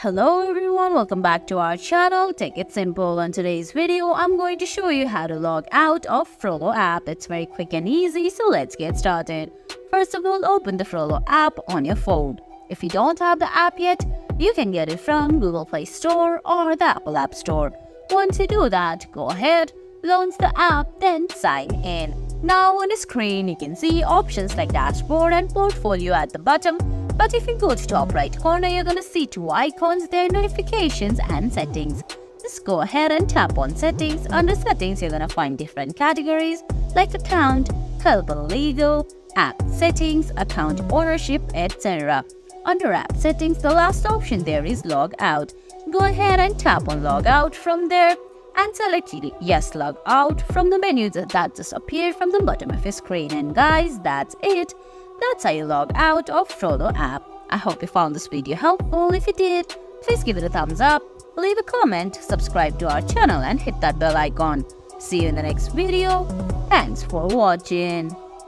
Hello everyone, welcome back to our channel. Take it simple. On today's video, I'm going to show you how to log out of Frollo app. It's very quick and easy, so let's get started. First of all, open the Frollo app on your phone. If you don't have the app yet, you can get it from Google Play Store or the Apple App Store. Once you do that, go ahead, launch the app, then sign in. Now on the screen, you can see options like dashboard and portfolio at the bottom. But if you go to top right corner, you're gonna see two icons there, notifications and settings. Just go ahead and tap on settings. Under settings, you're gonna find different categories like account, help and legal, app settings, account ownership, etc. Under app settings, the last option there is log out. Go ahead and tap on log out from there and select yes log out from the menu that just appeared from the bottom of your screen. And guys, that's it. That's how you log out of Frollo app. I hope you found this video helpful. If you did, please give it a thumbs up, leave a comment, subscribe to our channel and hit that bell icon. See you in the next video. Thanks for watching.